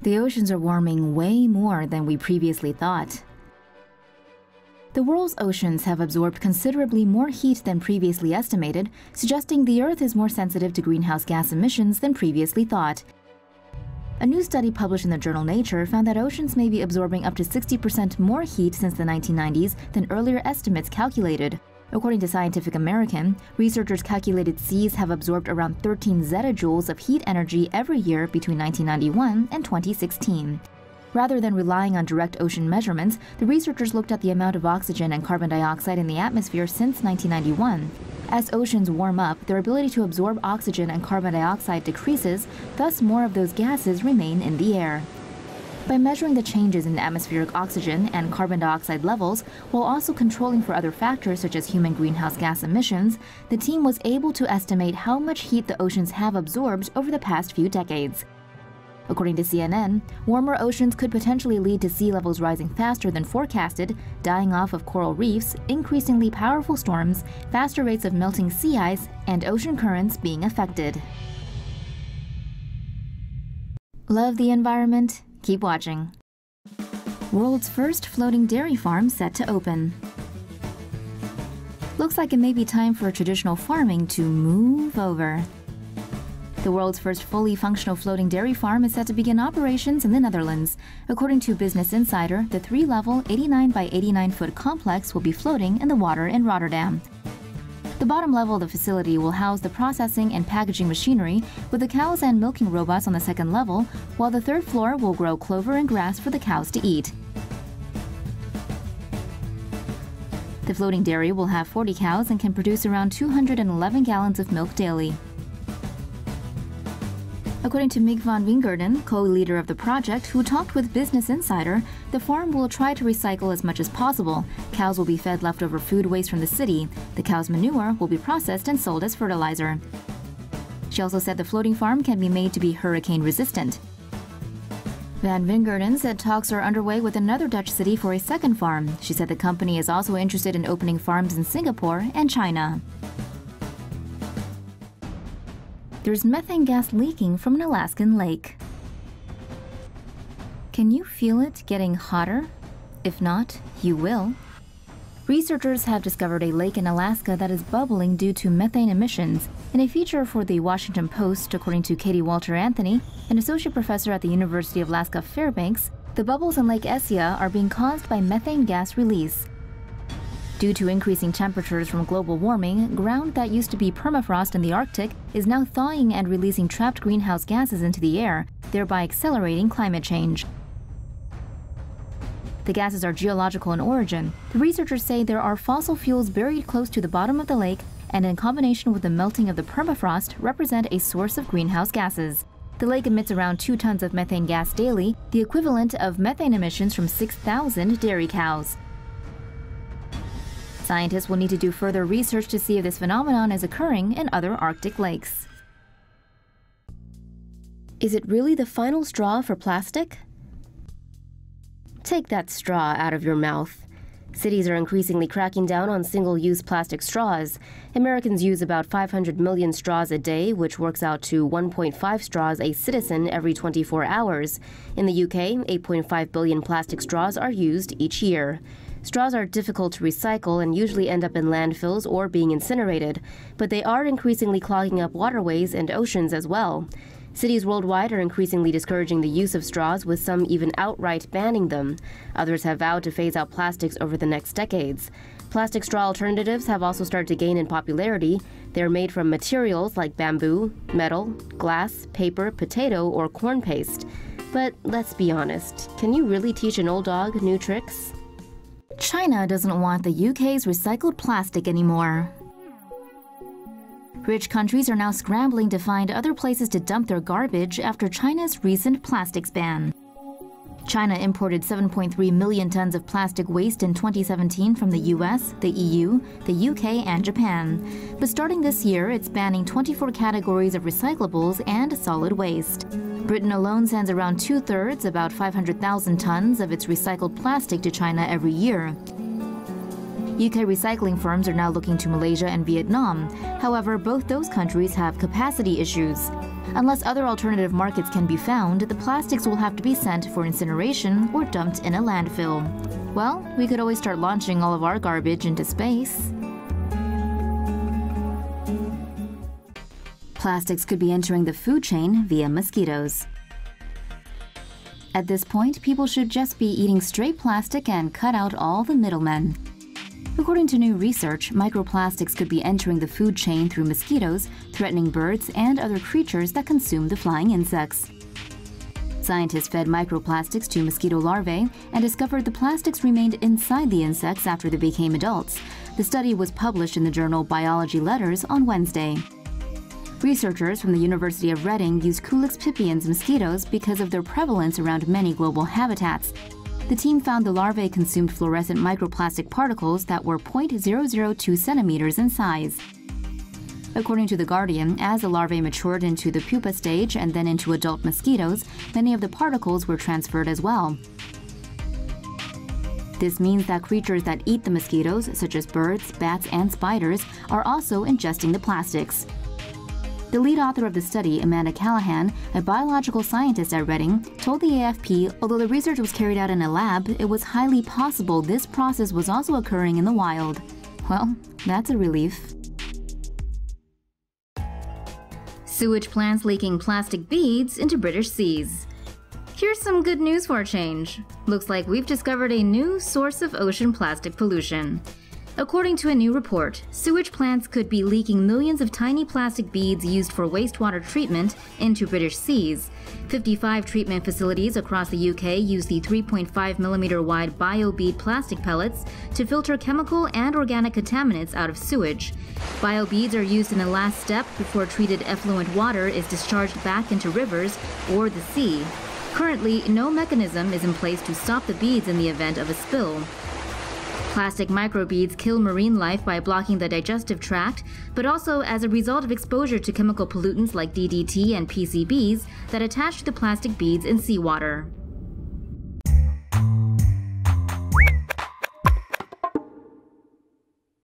The oceans are warming way more than we previously thought. The world's oceans have absorbed considerably more heat than previously estimated, suggesting the Earth is more sensitive to greenhouse gas emissions than previously thought. A new study published in the journal Nature found that oceans may be absorbing up to 60% more heat since the 1990s than earlier estimates calculated. According to Scientific American, researchers calculated seas have absorbed around 13 zettajoules of heat energy every year between 1991 and 2016. Rather than relying on direct ocean measurements, the researchers looked at the amount of oxygen and carbon dioxide in the atmosphere since 1991. As oceans warm up, their ability to absorb oxygen and carbon dioxide decreases, thus more of those gases remain in the air. By measuring the changes in atmospheric oxygen and carbon dioxide levels, while also controlling for other factors such as human greenhouse gas emissions, the team was able to estimate how much heat the oceans have absorbed over the past few decades. According to CNN, warmer oceans could potentially lead to sea levels rising faster than forecasted, dying off of coral reefs, increasingly powerful storms, faster rates of melting sea ice, and ocean currents being affected. Love the environment? Keep watching. World's first floating dairy farm set to open. Looks like it may be time for traditional farming to move over. The world's first fully functional floating dairy farm is set to begin operations in the Netherlands. According to Business Insider, the 3-level 89 by 89-foot complex will be floating in the water in Rotterdam. The bottom level of the facility will house the processing and packaging machinery, with the cows and milking robots on the second level, while the third floor will grow clover and grass for the cows to eat. The floating dairy will have 40 cows and can produce around 211 gallons of milk daily. According to Mick van Wingerden, co-leader of the project, who talked with Business Insider, the farm will try to recycle as much as possible. Cows will be fed leftover food waste from the city. The cow's manure will be processed and sold as fertilizer. She also said the floating farm can be made to be hurricane-resistant. Van Wingerden said talks are underway with another Dutch city for a second farm. She said the company is also interested in opening farms in Singapore and China. There's methane gas leaking from an Alaskan lake. Can you feel it getting hotter? If not, you will. Researchers have discovered a lake in Alaska that is bubbling due to methane emissions. In a feature for the Washington Post, according to Katie Walter Anthony, an associate professor at the University of Alaska Fairbanks, the bubbles in Lake Essia are being caused by methane gas release. Due to increasing temperatures from global warming, ground that used to be permafrost in the Arctic is now thawing and releasing trapped greenhouse gases into the air, thereby accelerating climate change. The gases are geological in origin. The researchers say there are fossil fuels buried close to the bottom of the lake and, in combination with the melting of the permafrost, represent a source of greenhouse gases. The lake emits around 2 tons of methane gas daily, the equivalent of methane emissions from 6,000 dairy cows. Scientists will need to do further research to see if this phenomenon is occurring in other Arctic lakes. Is it really the final straw for plastic? Take that straw out of your mouth. Cities are increasingly cracking down on single-use plastic straws. Americans use about 500 million straws a day, which works out to 1.5 straws a citizen every 24 hours. In the UK, 8.5 billion plastic straws are used each year. Straws are difficult to recycle and usually end up in landfills or being incinerated, but they are increasingly clogging up waterways and oceans as well. Cities worldwide are increasingly discouraging the use of straws, with some even outright banning them. Others have vowed to phase out plastics over the next decades. Plastic straw alternatives have also started to gain in popularity. They are made from materials like bamboo, metal, glass, paper, potato, or corn paste. But let's be honest, can you really teach an old dog new tricks? China doesn't want the UK's recycled plastic anymore. Rich countries are now scrambling to find other places to dump their garbage after China's recent plastics ban. China imported 7.3 million tons of plastic waste in 2017 from the US, the EU, the UK, and Japan. But starting this year, it's banning 24 categories of recyclables and solid waste. Britain alone sends around 2/3, about 500,000 tons, of its recycled plastic to China every year. UK recycling firms are now looking to Malaysia and Vietnam. However, both those countries have capacity issues. Unless other alternative markets can be found, the plastics will have to be sent for incineration or dumped in a landfill. Well, we could always start launching all of our garbage into space. Plastics could be entering the food chain via mosquitoes. At this point, people should just be eating straight plastic and cut out all the middlemen. According to new research, microplastics could be entering the food chain through mosquitoes, threatening birds and other creatures that consume the flying insects. Scientists fed microplastics to mosquito larvae and discovered the plastics remained inside the insects after they became adults. The study was published in the journal Biology Letters on Wednesday. Researchers from the University of Reading used Culex pipiens mosquitoes because of their prevalence around many global habitats. The team found the larvae consumed fluorescent microplastic particles that were 0.002 centimeters in size. According to The Guardian, as the larvae matured into the pupa stage and then into adult mosquitoes, many of the particles were transferred as well. This means that creatures that eat the mosquitoes, such as birds, bats, and spiders, are also ingesting the plastics. The lead author of the study, Amanda Callahan, a biological scientist at Reading, told the AFP although the research was carried out in a lab, it was highly possible this process was also occurring in the wild. Well, that's a relief. Sewage plants leaking plastic beads into British seas. Here's some good news for a change. Looks like we've discovered a new source of ocean plastic pollution. According to a new report, sewage plants could be leaking millions of tiny plastic beads used for wastewater treatment into British seas. 55 treatment facilities across the UK use the 3.5mm wide bio-bead plastic pellets to filter chemical and organic contaminants out of sewage. Bio-beads are used in the last step before treated effluent water is discharged back into rivers or the sea. Currently, no mechanism is in place to stop the beads in the event of a spill. Plastic microbeads kill marine life by blocking the digestive tract, but also as a result of exposure to chemical pollutants like DDT and PCBs that attach to the plastic beads in seawater.